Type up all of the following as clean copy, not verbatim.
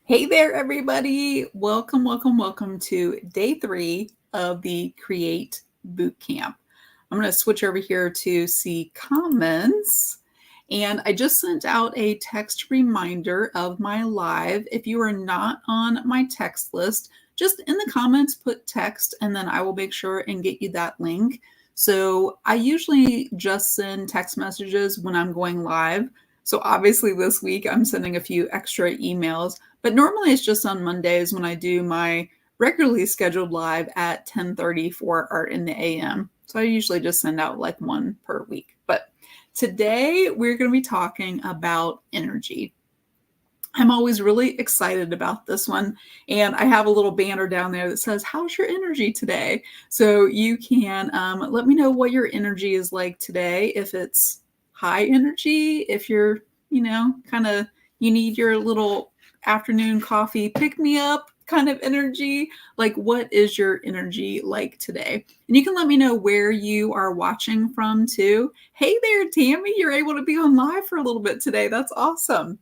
Hey there, everybody. Welcome to day 3 of the Create Bootcamp. I'm going to switch over here to see comments. And I just sent out a text reminder of my live. If you are not on my text list, just in the comments, put text, and then I will make sure and get you that link. So I usually just send text messages when I'm going live. So obviously this week I'm sending a few extra emails, but normally it's just on Mondays when I do my regularly scheduled live at 10:30 for Art in the AM. So I usually just send out like one per week. But today we're going to be talking about energy. I'm always really excited about this one. And I have a little banner down there that says, how's your energy today? So you can let me know what your energy is like today. If it's high energy, if you're, you need your little afternoon coffee pick me up kind of energy, like what is your energy like today? And you can let me know where you are watching from too. Hey there, Tammy, you're able to be on live for a little bit today. That's awesome.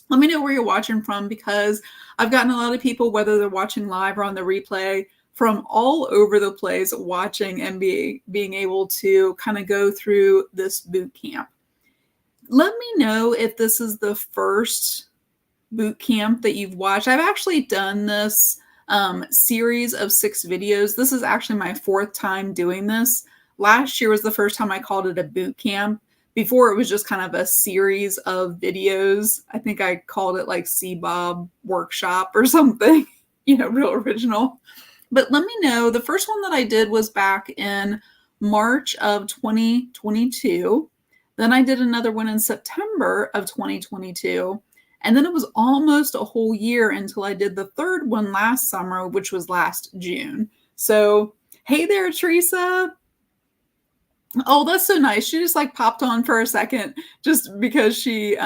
Let me know where you're watching from, because I've gotten a lot of people, whether they're watching live or on the replay, from all over the place watching and being able to kind of go through this boot camp. Let me know if this is the first boot camp that you've watched. I've actually done this series of 6 videos. This is actually my 4th time doing this. Last year was the first time I called it a boot camp. Before, it was just kind of a series of videos. I think I called it like CBOB Workshop or something, real original. But let me know. The first one that I did was back in March of 2022. Then I did another one in September of 2022. And then it was almost a whole year until I did the 3rd one last summer, which was last June. So, hey there, Teresa. Oh, that's so nice. She just like popped on for a second just because she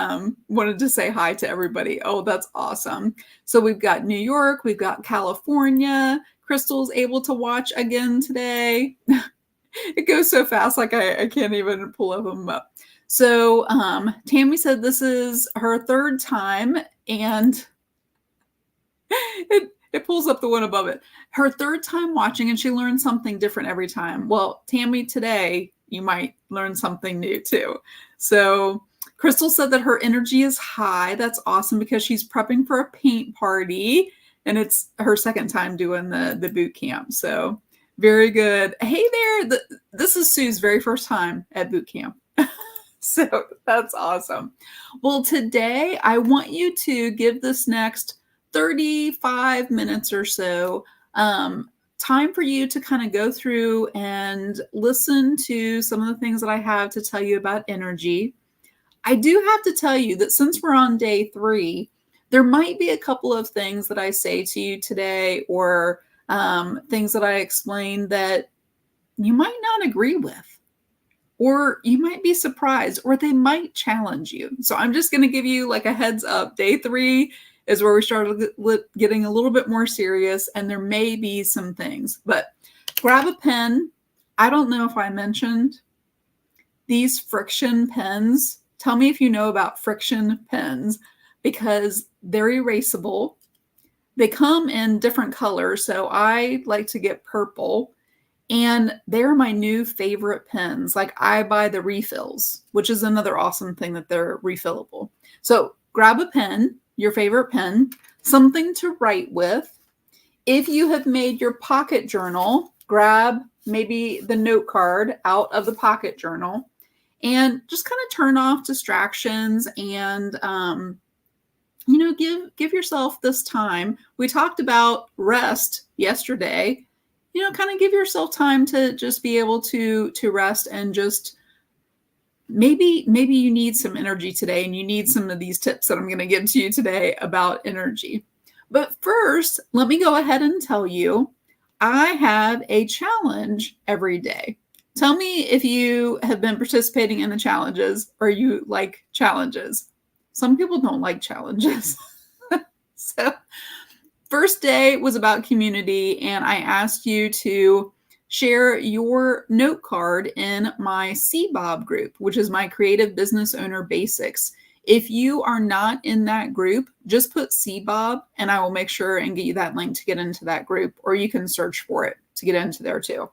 wanted to say hi to everybody. Oh, that's awesome. So we've got New York, we've got California. Crystal's able to watch again today. It goes so fast, like I can't even pull them up. So Tammy said this is her 3rd time, and it pulls up the one above it. Her 3rd time watching, and she learns something different every time. Well, Tammy, today you might learn something new too. So Crystal said that her energy is high. That's awesome, because she's prepping for a paint party, and it's her 2nd time doing the boot camp. So very good. Hey there. This is Sue's very first time at boot camp. So that's awesome. Well, today I want you to give this next 35 minutes or so time for you to kind of go through and listen to some of the things that I have to tell you about energy. I do have to tell you that since we're on day 3, there might be a couple of things that I say to you today, or things that I explain that you might not agree with, or you might be surprised, or they might challenge you. So I'm just going to give you like a heads up. Day 3 is where we started getting a little bit more serious, and there may be some things, but grab a pen. I don't know if I mentioned these friction pens. Tell me if you know about friction pens, because they're erasable. They come in different colors, so I like to get purple, and they're my new favorite pens. Like, I buy the refills, which is another awesome thing that they're refillable. So grab a pen, your favorite pen, something to write with. If you have made your pocket journal, grab maybe the note card out of the pocket journal and just kind of turn off distractions and give yourself this time. We talked about rest yesterday. Kind of give yourself time to just be able to rest, and just maybe you need some energy today, and you need some of these tips that I'm going to give to you today about energy. But first, let me go ahead and tell you, I have a challenge every day. Tell me if you have been participating in the challenges, or you like challenges. Some people don't like challenges. So first day was about community, and I asked you to share your note card in my CBOB group, which is my Creative Business Owner Basics. If you are not in that group, just put CBOB and I will make sure and get you that link to get into that group, or you can search for it to get into there too.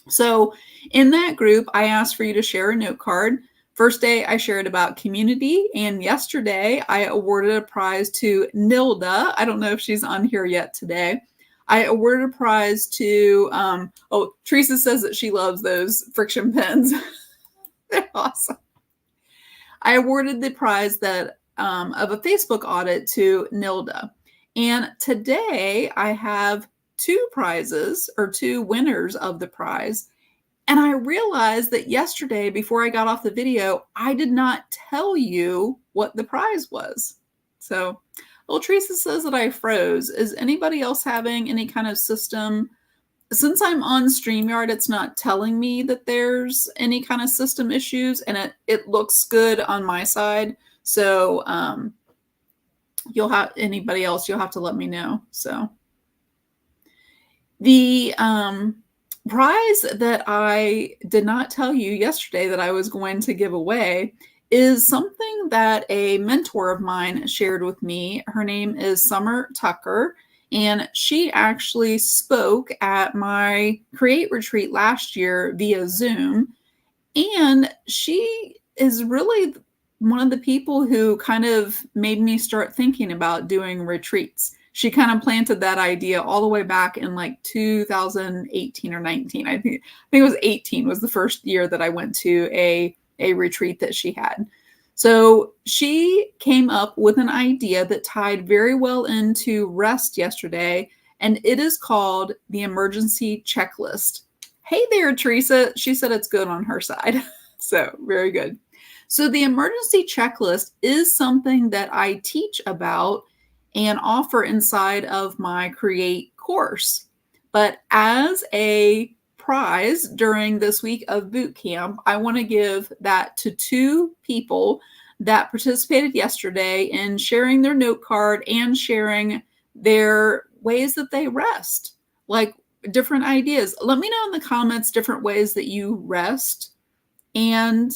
So in that group, I asked for you to share a note card. First day, I shared about community, and yesterday, I awarded a prize to Nilda. I don't know if she's on here yet today. I awarded a prize to, Teresa says that she loves those friction pens. They're awesome. I awarded the prize that of a Facebook audit to Nilda. And today, I have two prizes, or two winners of the prize. And I realized that yesterday, before I got off the video, I did not tell you what the prize was. So, Teresa says that I froze. Is anybody else having any kind of system? Since I'm on StreamYard, it's not telling me that there's any kind of system issues, and it looks good on my side. So, you'll have anybody else, you'll have to let me know. So, the prize that I did not tell you yesterday that I was going to give away is something that a mentor of mine shared with me. Her name is Summer Tucker, and she actually spoke at my Create Retreat last year via Zoom. And she is really one of the people who kind of made me start thinking about doing retreats. She kind of planted that idea all the way back in like 2018 or 19. I think it was 18 was the first year that I went to a retreat that she had. So she came up with an idea that tied very well into rest yesterday, and it is called the emergency checklist. Hey there, Teresa. She said it's good on her side. So very good. So the emergency checklist is something that I teach about and offer inside of my Create course. But as a prize during this week of boot camp, I want to give that to two people that participated yesterday in sharing their note card and sharing their ways that they rest, like different ideas. Let me know in the comments different ways that you rest, and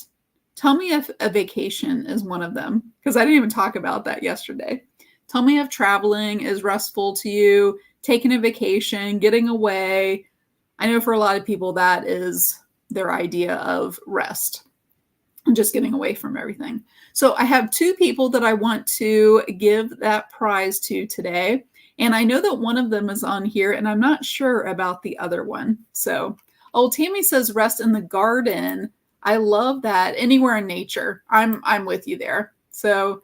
tell me if a vacation is one of them, because I didn't even talk about that yesterday. Tell me if traveling is restful to you, taking a vacation, getting away. I know for a lot of people that is their idea of rest and just getting away from everything. So I have two people that I want to give that prize to today. And I know that one of them is on here, and I'm not sure about the other one. So, Tammy says rest in the garden. I love that. Anywhere in nature. I'm with you there. So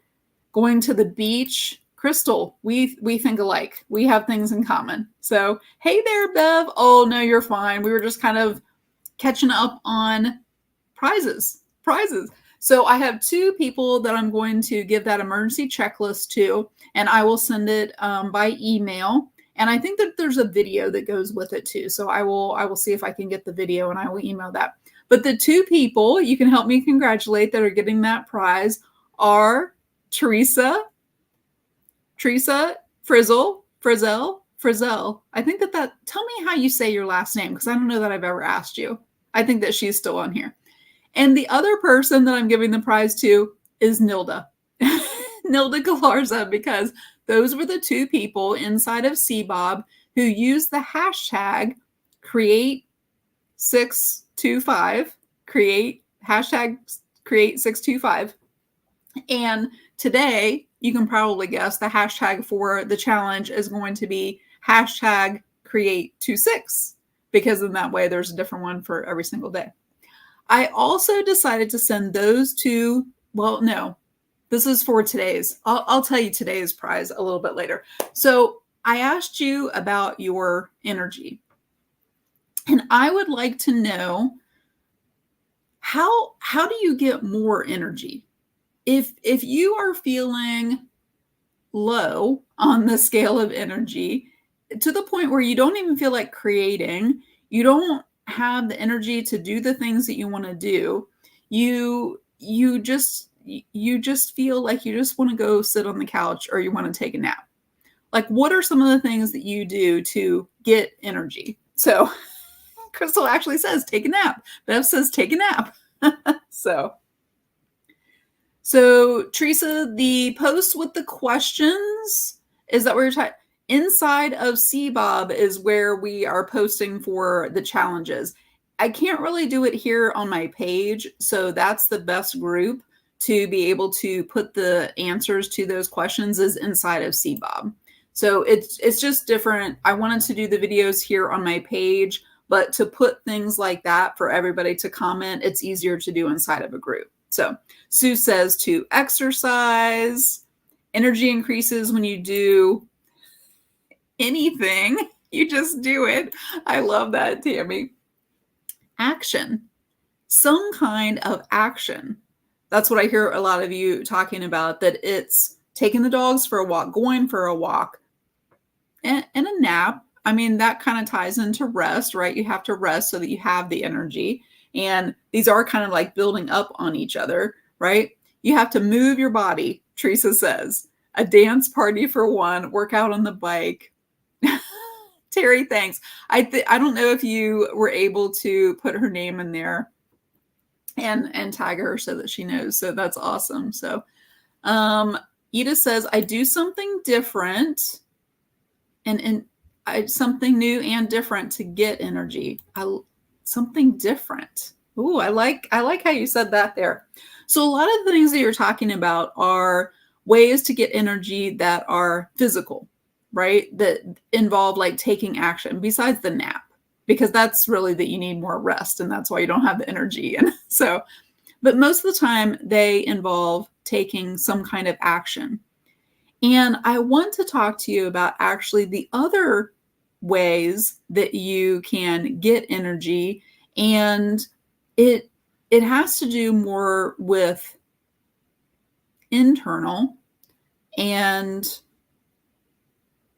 going to the beach. Crystal, we think alike. We have things in common. So, hey there, Bev. Oh, no, you're fine. We were just kind of catching up on prizes. So I have two people that I'm going to give that emergency checklist to, and I will send it by email. And I think that there's a video that goes with it too. So I will see if I can get the video, and I will email that. But the two people you can help me congratulate that are getting that prize are Teresa Frizzell. I think that tell me how you say your last name, because I don't know that I've ever asked you. I think that she's still on here. And the other person that I'm giving the prize to is Nilda. Nilda Galarza, because those were the two people inside of CBOB who used the hashtag Create625, hashtag Create625. And today, you can probably guess the hashtag for the challenge is going to be hashtag Create26, because in that way, there's a different one for every single day. I also decided to send those to, well, no, this is for today's. I'll tell you today's prize a little bit later. So I asked you about your energy, and I would like to know how do you get more energy? If you are feeling low on the scale of energy to the point where you don't even feel like creating, you don't have the energy to do the things that you want to do, you just feel like you just want to go sit on the couch or you want to take a nap. Like, what are some of the things that you do to get energy? So Crystal actually says take a nap. Bev says take a nap. So So, Teresa, the post with the questions, is that where you're talking? Inside of CBOB is where we are posting for the challenges. I can't really do it here on my page, so that's the best group to be able to put the answers to those questions is inside of CBOB. So it's just different. I wanted to do the videos here on my page, but to put things like that for everybody to comment, it's easier to do inside of a group. So Sue says to exercise. Energy increases when you do anything. You just do it. I love that, Tammy. Action. Some kind of action. That's what I hear a lot of you talking about, that it's taking the dogs for a walk, going for a walk, and a nap. I mean, that kind of ties into rest, right? You have to rest so that you have the energy. And these are kind of like building up on each other, right? You have to move your body, Teresa says. A dance party for one, work out on the bike. Terry, thanks. I don't know if you were able to put her name in there and tag her so that she knows. So that's awesome. So Ida says, I do something different and something new and different to get energy. Something different. Ooh, I like how you said that there. So a lot of the things that you're talking about are ways to get energy that are physical, right? That involve like taking action besides the nap, because that's really that you need more rest and that's why you don't have the energy. And so, but most of the time they involve taking some kind of action. And I want to talk to you about actually the other ways that you can get energy, and it has to do more with internal and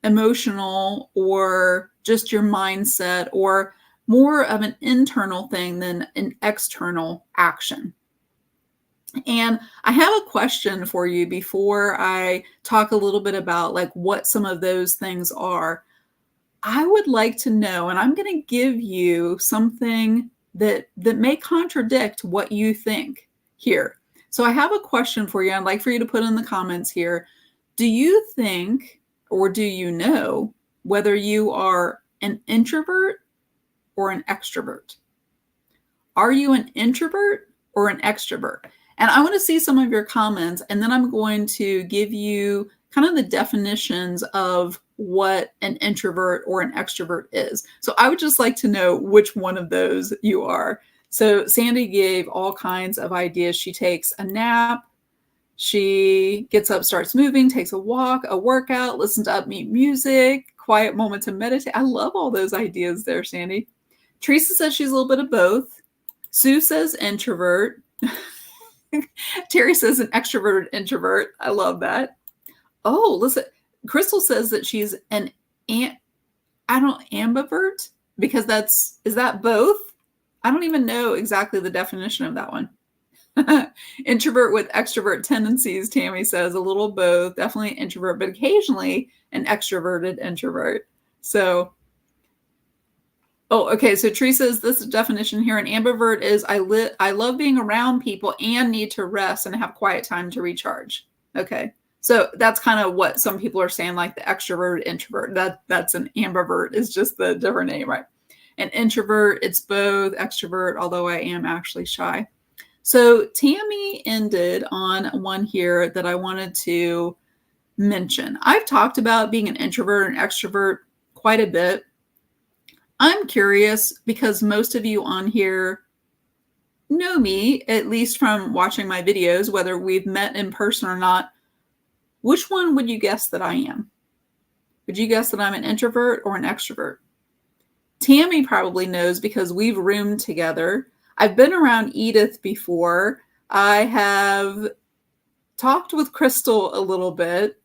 emotional, or just your mindset, or more of an internal thing than an external action. And I have a question for you before I talk a little bit about like what some of those things are. I would like to know, and I'm going to give you something that may contradict what you think here. So I have a question for you. I'd like for you to put in the comments here. Do you think, or do you know, whether you are an introvert or an extrovert? Are you an introvert or an extrovert? And I want to see some of your comments, and then I'm going to give you kind of the definitions of what an introvert or an extrovert is. So I would just like to know which one of those you are. So Sandy gave all kinds of ideas. She takes a nap, she gets up, starts moving, takes a walk, a workout, listens to upbeat music, quiet moment to meditate. I love all those ideas there, Sandy. Teresa says she's a little bit of both. Sue says introvert. Terry says an extroverted introvert. I love that. Oh, listen. Crystal says that she's an ambivert, because is that both? I don't even know exactly the definition of that one. Introvert with extrovert tendencies, Tammy says, a little both, definitely introvert, but occasionally an extroverted introvert. So, oh, okay. So Teresa says this definition here, an ambivert is I love being around people and need to rest and have quiet time to recharge. Okay. So that's kind of what some people are saying, like the extrovert, introvert. That's an ambivert, is just the different name, right? An introvert, it's both extrovert, although I am actually shy. So Tammy ended on one here that I wanted to mention. I've talked about being an introvert and extrovert quite a bit. I'm curious, because most of you on here know me, at least from watching my videos, whether we've met in person or not. Which one would you guess that I am? Would you guess that I'm an introvert or an extrovert? Tammy probably knows because we've roomed together. I've been around Edith before. I have talked with Crystal a little bit.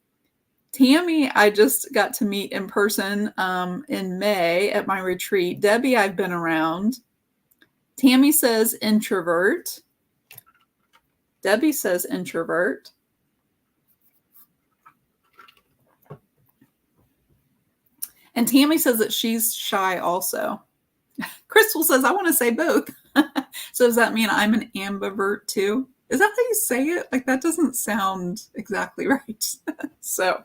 Tammy, I just got to meet in person in May at my retreat. Debbie, I've been around. Tammy says introvert. Debbie says introvert. And Tammy says that she's shy also. Crystal says, I want to say both. So does that mean I'm an ambivert too? Is that how you say it? Like, that doesn't sound exactly right. So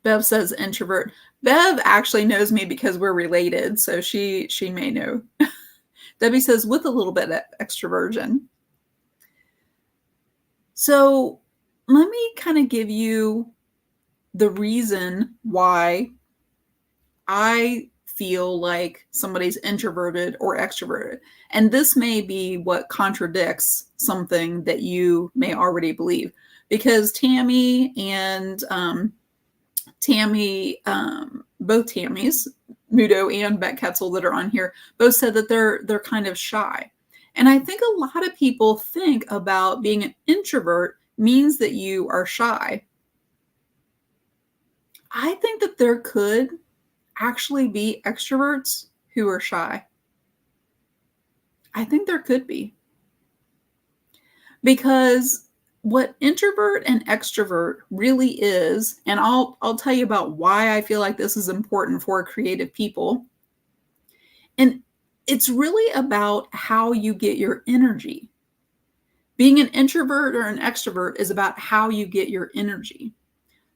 Bev says introvert. Bev actually knows me because we're related, so she may know. Debbie says with a little bit of extroversion. So let me kind of give you the reason why I feel like somebody's introverted or extroverted. And this may be what contradicts something that you may already believe. Because Tammy and both Tammys, Mudo and Beck Ketzel that are on here, both said that they're kind of shy. And I think a lot of people think about being an introvert means that you are shy. I think that there could actually be extroverts who are shy. I think there could be. Because what introvert and extrovert really is, and I'll tell you about why I feel like this is important for creative people. And it's really about how you get your energy. Being an introvert or an extrovert is about how you get your energy.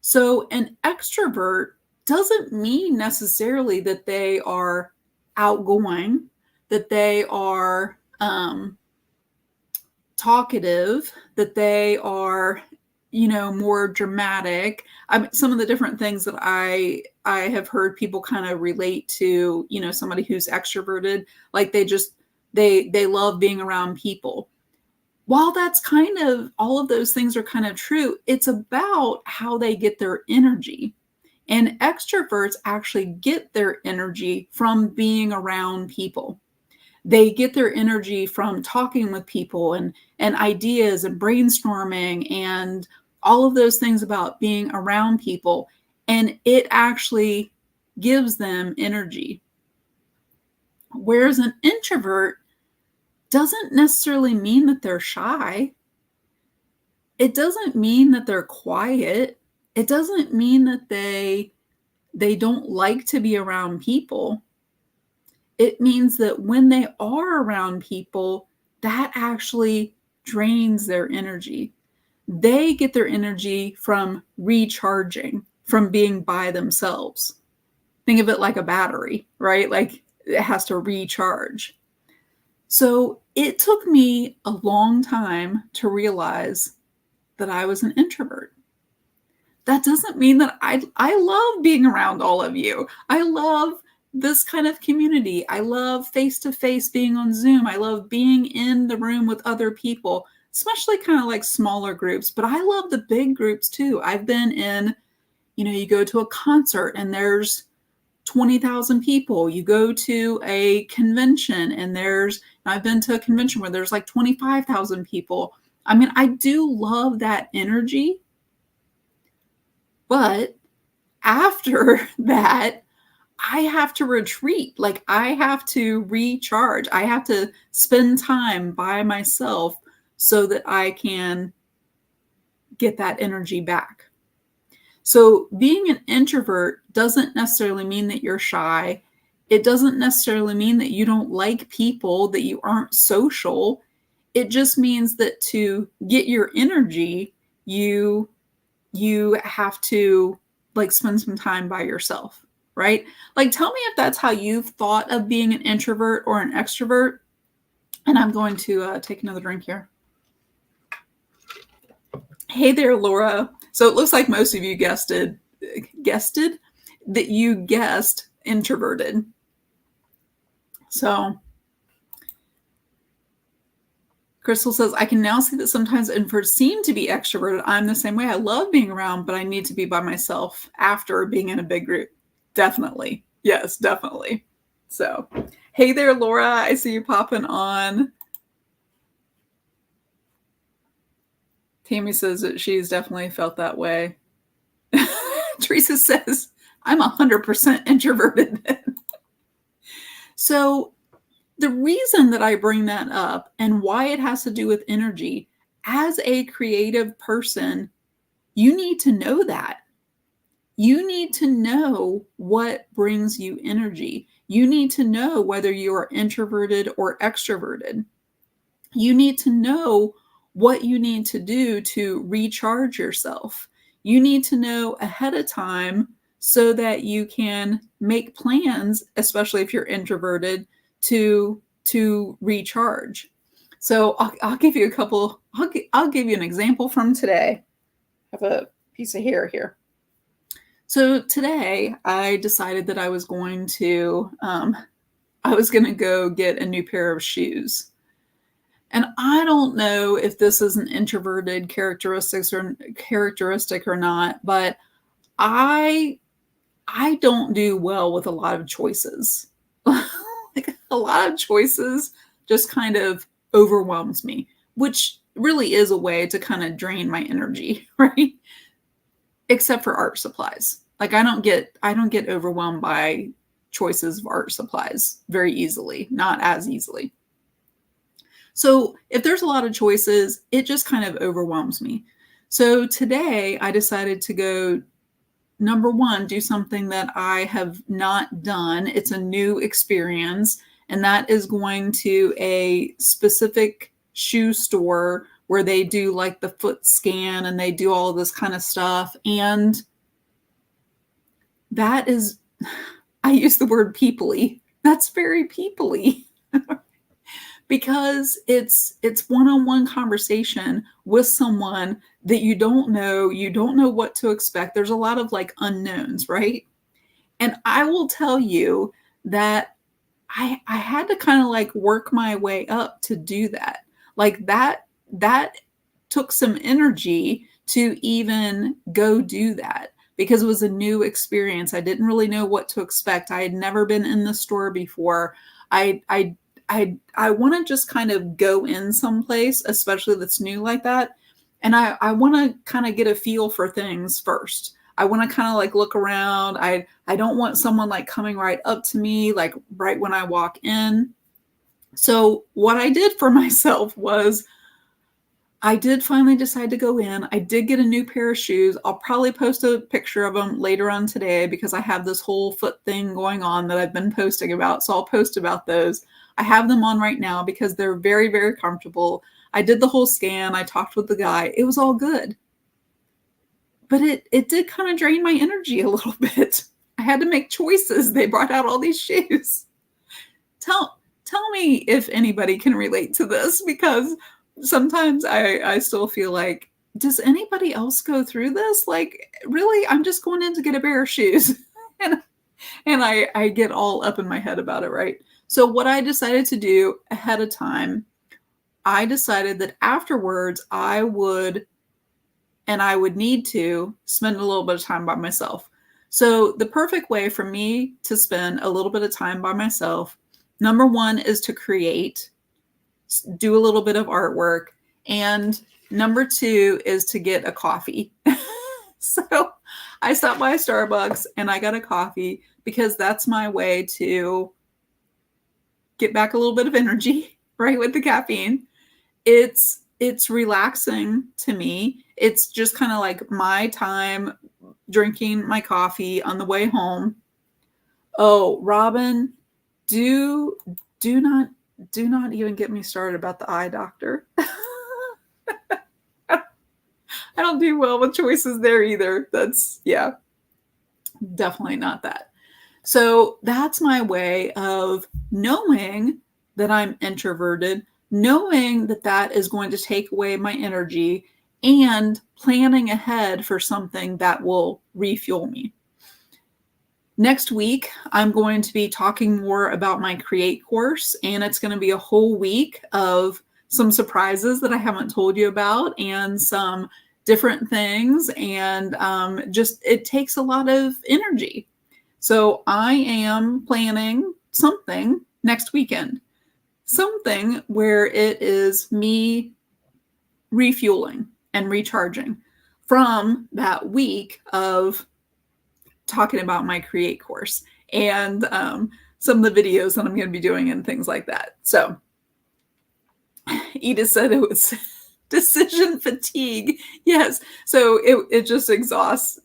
So an extrovert doesn't mean necessarily that they are outgoing, that they are talkative, that they are, more dramatic. Some of the different things that I have heard people kind of relate to, somebody who's extroverted, like they love being around people. While that's kind of, all of those things are kind of true, it's about how they get their energy. And extroverts actually get their energy from being around people. They get their energy from talking with people and ideas and brainstorming and all of those things about being around people. And it actually gives them energy. Whereas an introvert doesn't necessarily mean that they're shy. It doesn't mean that they're quiet. It doesn't mean that they don't like to be around people. It means that when they are around people, that actually drains their energy. They get their energy from recharging, from being by themselves. Think of it like a battery, right? Like it has to recharge. So it took me a long time to realize that I was an introvert. That doesn't mean that I love being around all of you. I love this kind of community. I love face-to-face being on Zoom. I love being in the room with other people, especially kind of like smaller groups, but I love the big groups too. I've been in, you go to a concert and there's 20,000 people. You go to a convention and I've been to a convention where there's like 25,000 people. I mean, I do love that energy, but after that, I have to retreat. Like I have to recharge. I have to spend time by myself so that I can get that energy back. So being an introvert doesn't necessarily mean that you're shy. It doesn't necessarily mean that you don't like people, that you aren't social. It just means that to get your energy, you have to like spend some time by yourself, right? Like tell me if that's how you've thought of being an introvert or an extrovert. And I'm going to take another drink here. Hey there, Laura. So it looks like most of you guessed that you guessed introverted. So Crystal says, I can now see that sometimes introverts seem to be extroverted. I'm the same way. I love being around, but I need to be by myself after being in a big group. Definitely. Yes, definitely. So, hey there, Laura. I see you popping on. Tammy says that she's definitely felt that way. Teresa says, I'm 100% introverted. So the reason that I bring that up and why it has to do with energy, as a creative person, you need to know that. You need to know what brings you energy. You need to know whether you are introverted or extroverted. You need to know what you need to do to recharge yourself. You need to know ahead of time so that you can make plans, especially if you're introverted, to recharge. So I'll give you a couple. I'll give you an example from today. I have a piece of hair here. So today I decided that I was going to go get a new pair of shoes. And I don't know if this is an introverted characteristic or not, but I don't do well with a lot of choices. Like a lot of choices just kind of overwhelms me, which really is a way to kind of drain my energy, right? Except for art supplies. Like I don't get overwhelmed by choices of art supplies very easily, not as easily. So if there's a lot of choices, it just kind of overwhelms me. So today I decided to go, number one, do something that I have not done. It's a new experience, and that is going to a specific shoe store where they do like the foot scan and they do all this kind of stuff. And that is, I use the word peoply. That's very peoply. Because it's one-on-one conversation with someone that you don't know what to expect. There's a lot of like unknowns, right? And I will tell you that I had to kind of like work my way up to do that. Like that took some energy to even go do that because it was a new experience. I didn't really know what to expect. I had never been in the store before. I want to just kind of go in someplace, especially that's new like that. And I want to kind of get a feel for things first. I want to kind of like look around. I don't want someone like coming right up to me, like right when I walk in. So what I did for myself was I did finally decide to go in. I did get a new pair of shoes. I'll probably post a picture of them later on today because I have this whole foot thing going on that I've been posting about. So I'll post about those. I have them on right now because they're very, very comfortable. I did the whole scan. I talked with the guy. It was all good. But it did kind of drain my energy a little bit. I had to make choices. They brought out all these shoes. Tell me if anybody can relate to this because sometimes I still feel like, does anybody else go through this? Like, really, I'm just going in to get a pair of shoes. and I get all up in my head about it, right? So what I decided to do ahead of time, I decided that afterwards I would need to spend a little bit of time by myself. So the perfect way for me to spend a little bit of time by myself, number one is to create, do a little bit of artwork, and number two is to get a coffee. So I stopped by Starbucks and I got a coffee because that's my way to get back a little bit of energy, right, with the caffeine. It's relaxing to me. It's just kind of like my time drinking my coffee on the way home. Oh, Robin, do not even get me started about the eye doctor. I don't do well with choices there either. That's, yeah, definitely not that. So that's my way of knowing that I'm introverted, knowing that that is going to take away my energy, and planning ahead for something that will refuel me. Next week, I'm going to be talking more about my Create course, and it's going to be a whole week of some surprises that I haven't told you about and some different things. And just it takes a lot of energy. So I am planning something next weekend, something where it is me refueling and recharging from that week of talking about my Create course and some of the videos that I'm going to be doing and things like that. So Edith said it was decision fatigue. Yes. So it just exhausts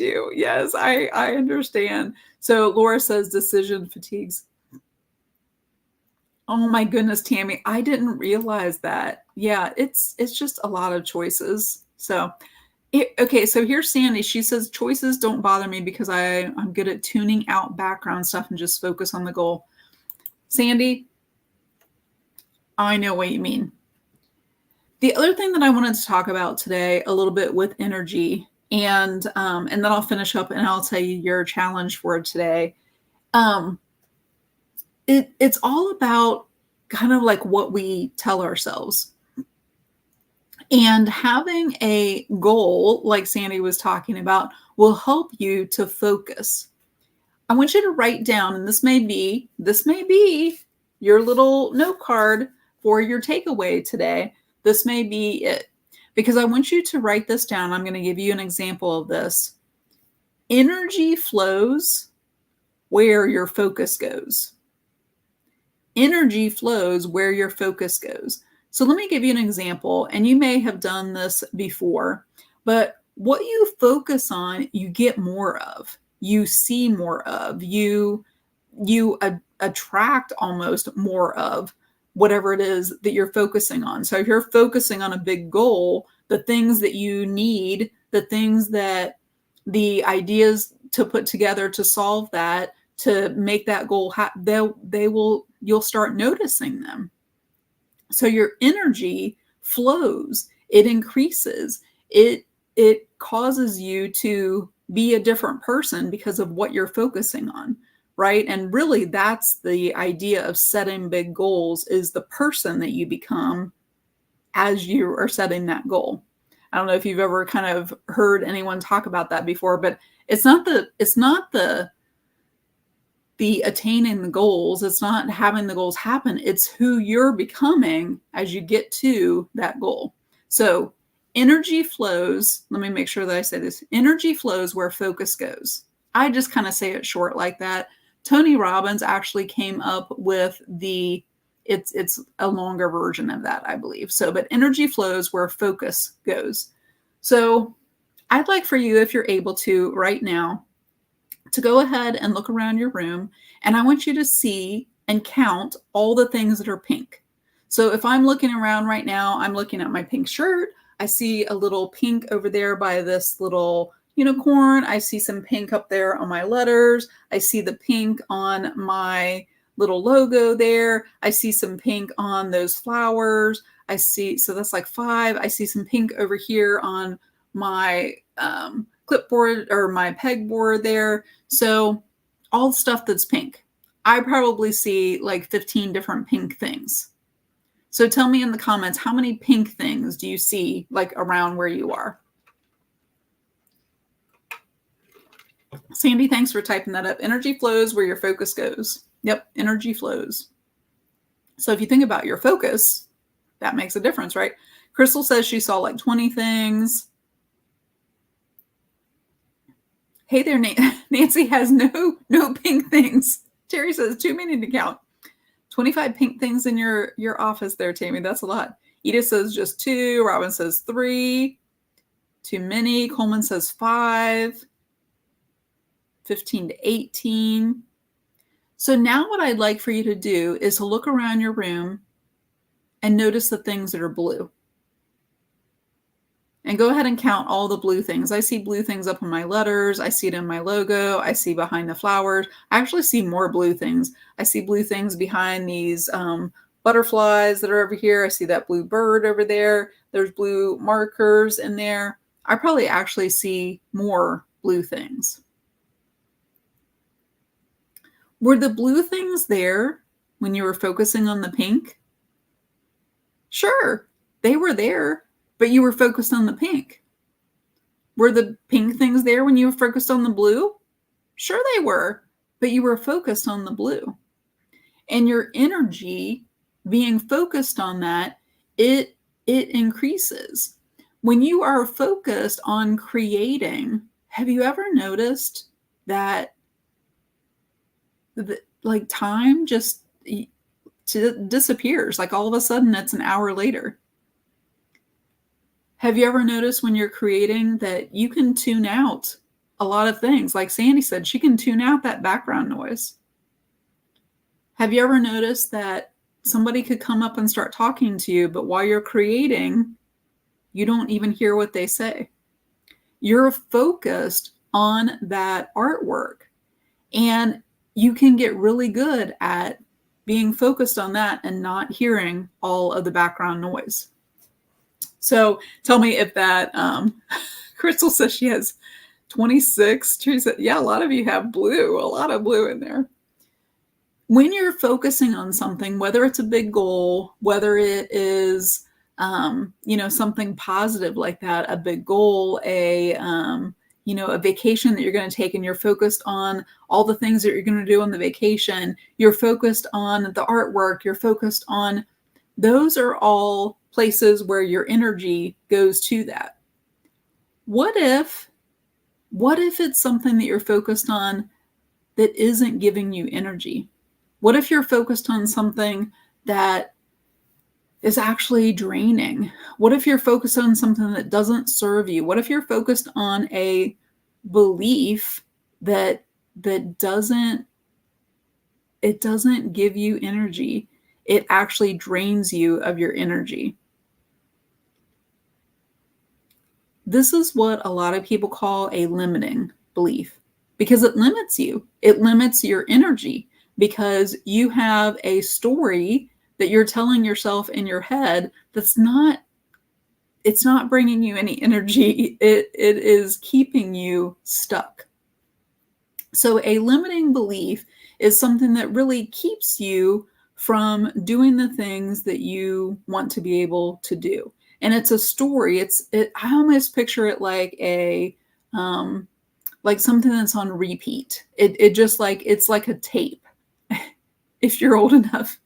you. Yes, I understand. So Laura says decision fatigues. Oh my goodness, Tammy, I didn't realize that. Yeah, it's just a lot of choices. So, okay, so here's Sandy. She says choices don't bother me because I'm good at tuning out background stuff and just focus on the goal. Sandy, I know what you mean. The other thing that I wanted to talk about today a little bit with energy, and then I'll finish up and I'll tell you your challenge for today. Um, it's all about kind of like what we tell ourselves. And having a goal, like Sandy was talking about, will help you to focus. I want you to write down, and this may be your little note card for your takeaway today. This may be it. Because I want you to write this down. I'm going to give you an example of this. Energy flows where your focus goes. Energy flows where your focus goes. So let me give you an example, and you may have done this before, but what you focus on, you get more of, you see more of, you attract almost more of whatever it is that you're focusing on. So if you're focusing on a big goal, the things that you need, the ideas to put together to solve that, to make that goal happen, you'll start noticing them. So your energy flows, it increases, it causes you to be a different person because of what you're focusing on, right? And really that's the idea of setting big goals, is the person that you become as you are setting that goal. I don't know if you've ever kind of heard anyone talk about that before, but it's not the attaining the goals. It's not having the goals happen. It's who you're becoming as you get to that goal. So energy flows. Let me make sure that I say this. Energy flows where focus goes. I just kind of say it short like that. Tony Robbins actually came up with it's a longer version of that, I believe. So, but energy flows where focus goes. So I'd like for you, if you're able to right now, to go ahead and look around your room, and I want you to see and count all the things that are pink. So if I'm looking around right now, I'm looking at my pink shirt. I see a little pink over there by this little unicorn. I see some pink up there on my letters. I see the pink on my little logo there. I see some pink on those flowers. So that's like 5. I see some pink over here on my clipboard or my pegboard there. So all the stuff that's pink. I probably see like 15 different pink things. So tell me in the comments, how many pink things do you see like around where you are? Sandy, thanks for typing that up. Energy flows where your focus goes. Yep, energy flows. So if you think about your focus, that makes a difference, right? Crystal says she saw like 20 things. Hey there, Nancy has no pink things. Terry says too many to count. 25 pink things in your office there, Tammy. That's a lot. Edith says just 2. Robin says 3. Too many. Coleman says 5. 15 to 18. So now what I'd like for you to do is to look around your room and notice the things that are blue. And go ahead and count all the blue things. I see blue things up on my letters. I see it in my logo. I see behind the flowers. I actually see more blue things. I see blue things behind these butterflies that are over here. I see that blue bird over there. There's blue markers in there. I probably actually see more blue things. Were the blue things there when you were focusing on the pink? Sure, they were there, but you were focused on the pink. Were the pink things there when you were focused on the blue? Sure they were, but you were focused on the blue. And your energy being focused on that, it increases. When you are focused on creating, have you ever noticed that like time just disappears? Like all of a sudden it's an hour later. Have you ever noticed when you're creating that you can tune out a lot of things? Like Sandy said, she can tune out that background noise. Have you ever noticed that somebody could come up and start talking to you, but while you're creating, you don't even hear what they say. You're focused on that artwork, and you can get really good at being focused on that and not hearing all of the background noise. So tell me if that, Crystal says she has 26. Teresa, yeah, a lot of you have blue, a lot of blue in there. When you're focusing on something, whether it's a big goal, whether it is, something positive like that, a big goal, a vacation that you're going to take, and you're focused on all the things that you're going to do on the vacation, you're focused on the artwork, you're focused on, those are all places where your energy goes to that. What if it's something that you're focused on that isn't giving you energy? What if you're focused on something that is actually draining? What if you're focused on something that doesn't serve you? What if you're focused on a belief that doesn't give you energy? It actually drains you of your energy. This is what a lot of people call a limiting belief, because it limits you. It limits your energy because you have a story that you're telling yourself in your head it's not bringing you any energy. It is keeping you stuck. So a limiting belief is something that really keeps you from doing the things that you want to be able to do. And it's a story. I almost picture it like like something that's on repeat. It just like, it's like a tape. If you're old enough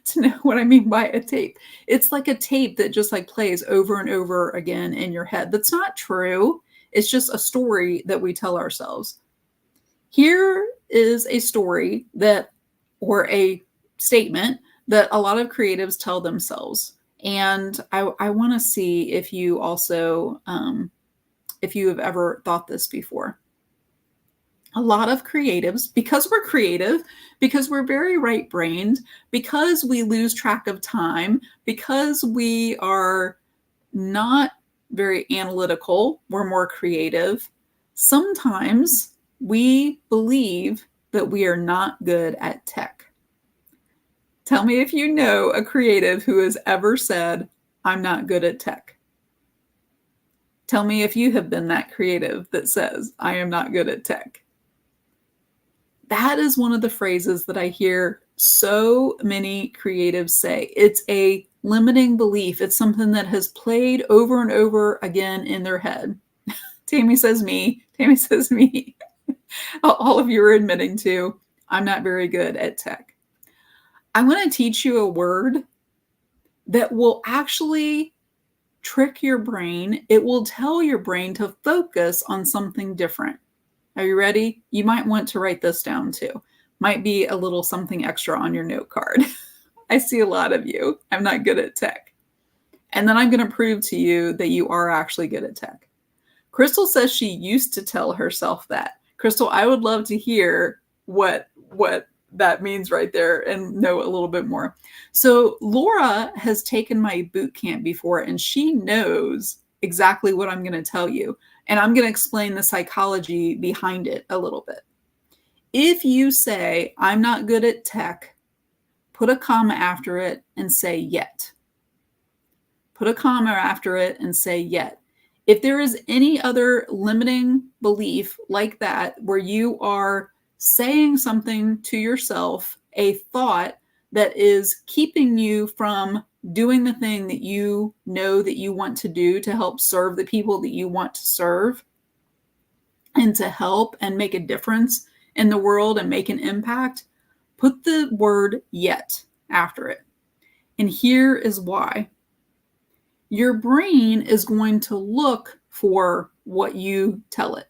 to know what I mean by a tape, it's like a tape that just like plays over and over again in your head. That's not true. It's just a story that we tell ourselves. Here is a story or a statement that a lot of creatives tell themselves. And I want to see if you also, if you have ever thought this before. A lot of creatives, because we're creative, because we're very right-brained, because we lose track of time, because we are not very analytical, we're more creative. Sometimes we believe that we are not good at tech. Tell me if you know a creative who has ever said, I'm not good at tech. Tell me if you have been that creative that says, I am not good at tech. That is one of the phrases that I hear so many creatives say. It's a limiting belief. It's something that has played over and over again in their head. Tammy says me. Tammy says me. All of you are admitting to, I'm not very good at tech. I'm going to teach you a word that will actually trick your brain. It will tell your brain to focus on something different. Are you ready? You might want to write this down too. Might be a little something extra on your note card. I see a lot of you. I'm not good at tech. And then I'm going to prove to you that you are actually good at tech. Crystal says she used to tell herself that. Crystal, I would love to hear what that means right there and know a little bit more. So Laura has taken my boot camp before, and she knows exactly what I'm going to tell you. And I'm going to explain the psychology behind it a little bit. If you say, I'm not good at tech, put a comma after it and say yet. Put a comma after it and say yet. If there is any other limiting belief like that, where you are saying something to yourself, a thought that is keeping you from doing the thing that you know that you want to do to help serve the people that you want to serve and to help and make a difference in the world and make an impact, put the word yet after it. And here is why. Your brain is going to look for what you tell it.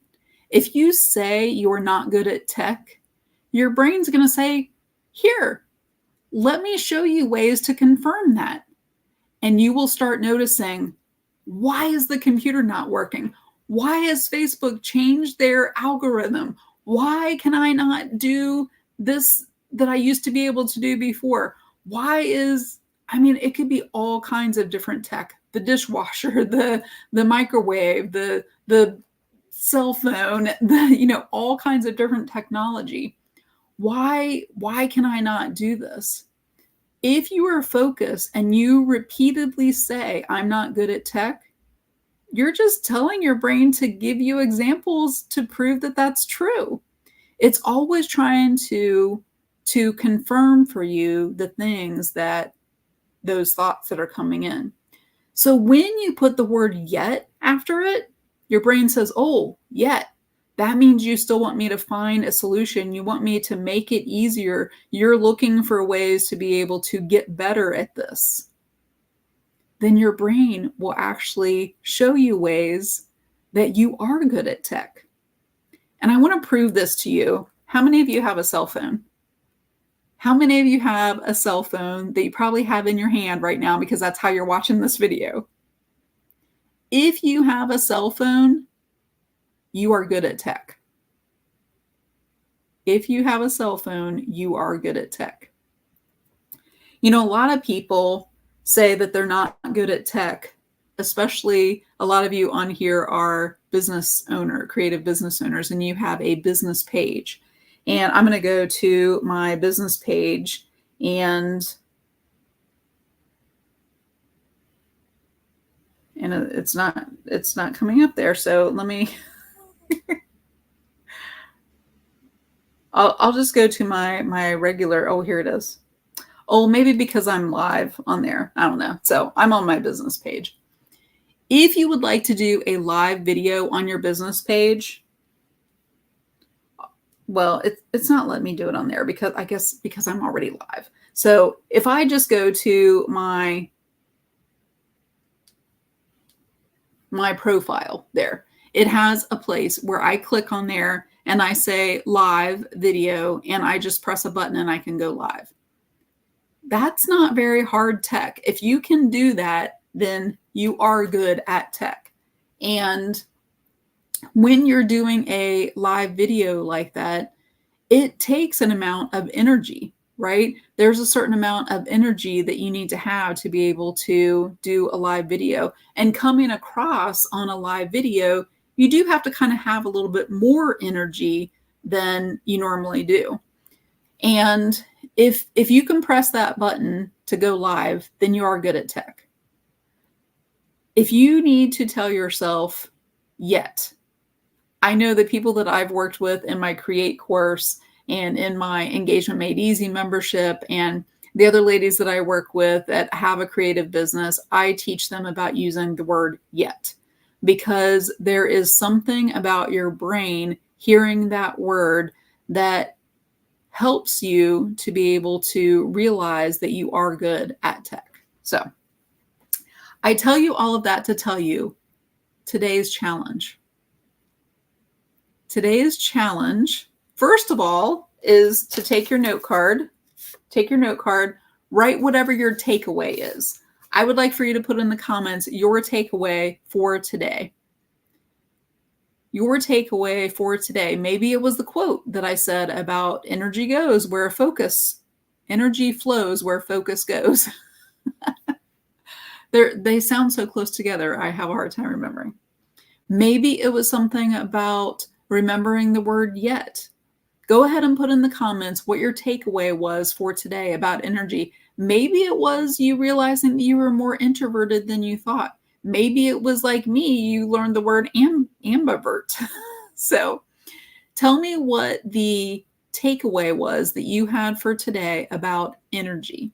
If you say you're not good at tech, your brain's going to say, here, let me show you ways to confirm that. And you will start noticing, why is the computer not working? Why has Facebook changed their algorithm? Why can I not do this that I used to be able to do before? It could be all kinds of different tech, the dishwasher, the microwave, the cell phone, all kinds of different technology. Why can I not do this? If you are focused and you repeatedly say, I'm not good at tech, you're just telling your brain to give you examples to prove that that's true. It's always trying to confirm for you the things that those thoughts that are coming in. So when you put the word yet after it, your brain says, oh, yet. That means you still want me to find a solution. You want me to make it easier. You're looking for ways to be able to get better at this. Then your brain will actually show you ways that you are good at tech. And I want to prove this to you. How many of you have a cell phone? How many of you have a cell phone that you probably have in your hand right now because that's how you're watching this video? If you have a cell phone, you are good at tech. If you have a cell phone, you are good at tech. A lot of people say that they're not good at tech, especially a lot of you on here are creative business owners, and you have a business page. And I'm going to go to my business page, and it's not coming up there. So let me, I'll just go to my regular, oh, here it is. Oh, maybe because I'm live on there. I don't know. So I'm on my business page. If you would like to do a live video on your business page, well, it's not letting me do it on there because I'm already live. So if I just go to my profile there, it has a place where I click on there and I say live video, and I just press a button and I can go live. That's not very hard tech. If you can do that, then you are good at tech. And when you're doing a live video like that, it takes an amount of energy, right? There's a certain amount of energy that you need to have to be able to do a live video. And coming across on a live video, you do have to kind of have a little bit more energy than you normally do. And if you can press that button to go live, then you are good at tech. If you need to tell yourself yet, I know the people that I've worked with in my Create course and in my Engagement Made Easy membership, and the other ladies that I work with that have a creative business, I teach them about using the word yet, because there is something about your brain hearing that word that helps you to be able to realize that you are good at tech. So I tell you all of that to tell you today's challenge. Today's challenge, first of all, is to take your note card, write whatever your takeaway is. I would like for you to put in the comments your takeaway for today. Your takeaway for today. Maybe it was the quote that I said about energy flows where focus goes. They sound so close together, I have a hard time remembering. Maybe it was something about remembering the word yet. Go ahead and put in the comments what your takeaway was for today about energy. Maybe it was you realizing that you were more introverted than you thought. Maybe it was like me, you learned the word ambivert. So tell me what the takeaway was that you had for today about energy,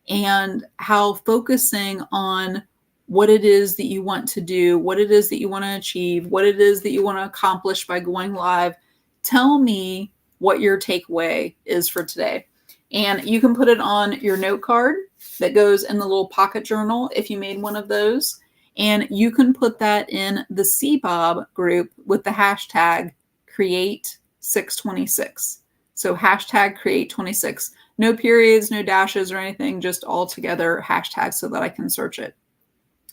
and how focusing on what it is that you want to do, what it is that you want to achieve, what it is that you want to accomplish by going live. Tell me what your takeaway is for today. And you can put it on your note card that goes in the little pocket journal if you made one of those. And you can put that in the CBOB group with the hashtag Create626. So hashtag Create26. No periods, no dashes or anything, just all together hashtag so that I can search it.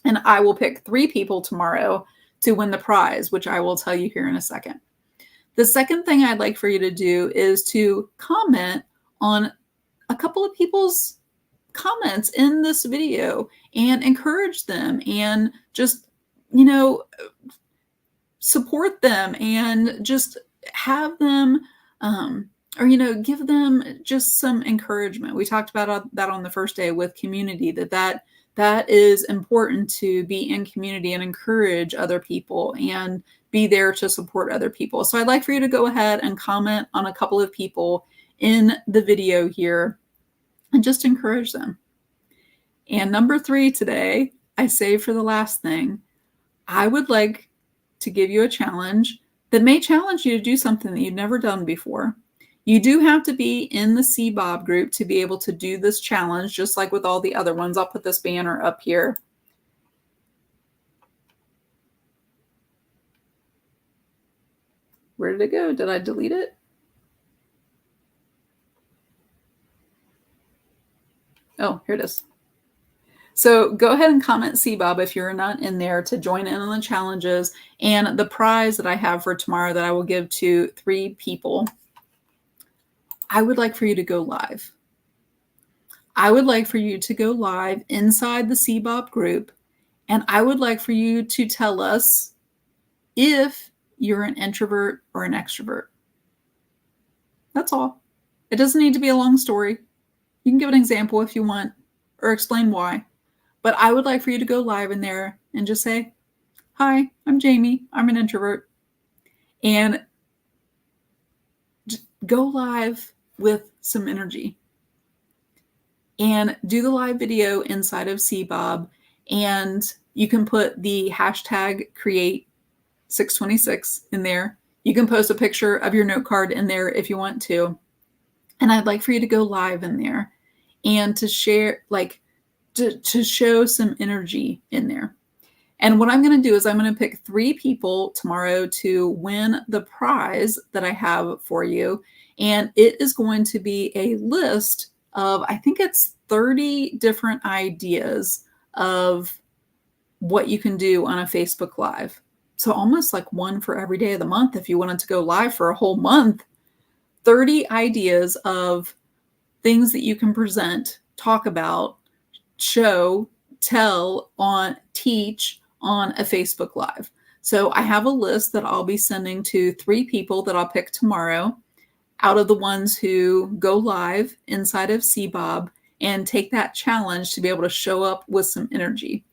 And I will pick 3 people tomorrow to win the prize, which I will tell you here in a second. The second thing I'd like for you to do is to comment on a couple of people's comments in this video and encourage them and just, you know, support them and just have them, or, you know, give them just some encouragement. We talked about that on the first day with community, that is important, to be in community and encourage other people and be there to support other people. So I'd like for you to go ahead and comment on a couple of people in the video here and just encourage them. And number 3 today, I saved for the last thing. I would like to give you a challenge that may challenge you to do something that you've never done before. You do have to be in the CBOB group to be able to do this challenge, just like with all the other ones. I'll put this banner up here. Where did it go? Did I delete it? Oh, here it is. So go ahead and comment CBOB if you're not in there to join in on the challenges. And the prize that I have for tomorrow that I will give to 3 people, I would like for you to go live. I would like for you to go live inside the CBOB group, and I would like for you to tell us if you're an introvert or an extrovert. That's all. It doesn't need to be a long story. You can give an example if you want, or explain why. But I would like for you to go live in there and just say, "Hi, I'm Jamie. I'm an introvert." And just go live with some energy. And do the live video inside of CBOB. And you can put the hashtag create626 in there. You can post a picture of your note card in there if you want to. And I'd like for you to go live in there and to share, like, to show some energy in there. And what I'm going to do is I'm going to pick 3 people tomorrow to win the prize that I have for you. And it is going to be a list of, I think it's 30 different ideas of what you can do on a Facebook Live. So almost like one for every day of the month if you wanted to go live for a whole month. 30 ideas of things that you can present, talk about, show, tell, teach on a Facebook Live. So I have a list that I'll be sending to 3 people that I'll pick tomorrow out of the ones who go live inside of CBOB and take that challenge to be able to show up with some energy.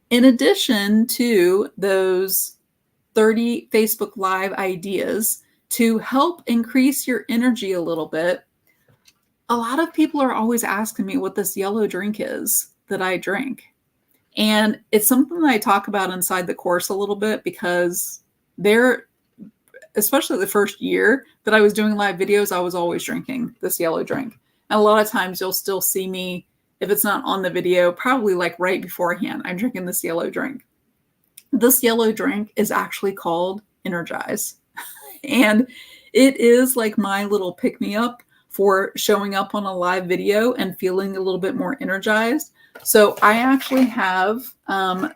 In addition to those 30 Facebook Live ideas to help increase your energy a little bit, a lot of people are always asking me what this yellow drink is that I drink. And it's something that I talk about inside the course a little bit, because especially the first year that I was doing live videos, I was always drinking this yellow drink. And a lot of times you'll still see me, if it's not on the video, probably like right beforehand, I'm drinking this yellow drink. This yellow drink is actually called Energize. And it is like my little pick-me-up for showing up on a live video and feeling a little bit more energized. So I actually have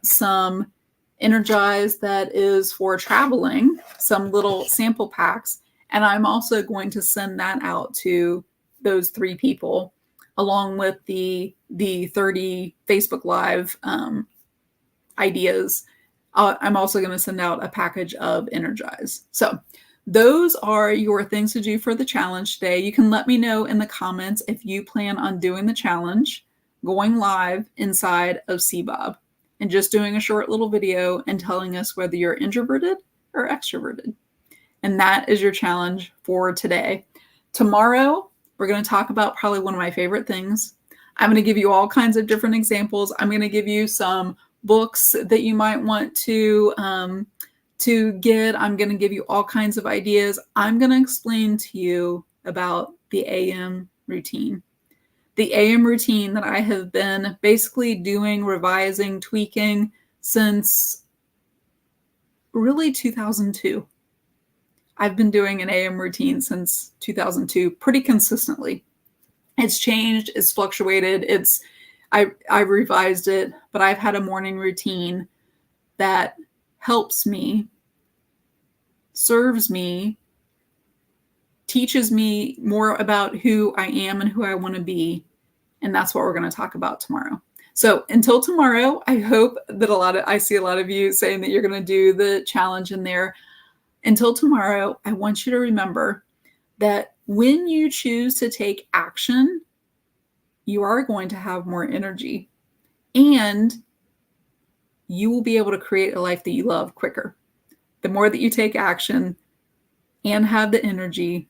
some Energize that is for traveling, some little sample packs, and I'm also going to send that out to those 3 people, along with the 30 Facebook Live ideas. I'm also going to send out a package of Energize. So those are your things to do for the challenge today. You can let me know in the comments if you plan on doing the challenge, going live inside of CBOB, and just doing a short little video and telling us whether you're introverted or extroverted. And that is your challenge for today. Tomorrow, we're going to talk about probably one of my favorite things. I'm going to give you all kinds of different examples. I'm going to give you some books that you might want to get. I'm going to give you all kinds of ideas. I'm going to explain to you about the AM routine. The AM routine that I have been basically doing, revising, tweaking since really 2002. I've been doing an AM routine since 2002 pretty consistently. It's changed, it's fluctuated, I've revised it, but I've had a morning routine that helps me, serves me, teaches me more about who I am and who I want to be And that's what we're going to talk about tomorrow. So until tomorrow, I hope that I see a lot of you saying that you're going to do the challenge in there. Until tomorrow, I want you to remember that when you choose to take action, you are going to have more energy and you will be able to create a life that you love quicker. The more that you take action and have the energy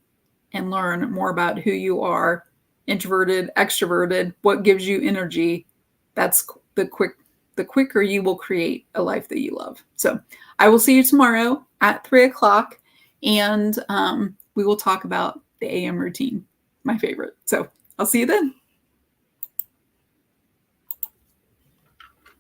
and learn more about who you are, introverted, extroverted, what gives you energy, that's the quicker you will create a life that you love. So I will see you tomorrow at 3:00 and we will talk about the AM routine, my favorite. So I'll see you then.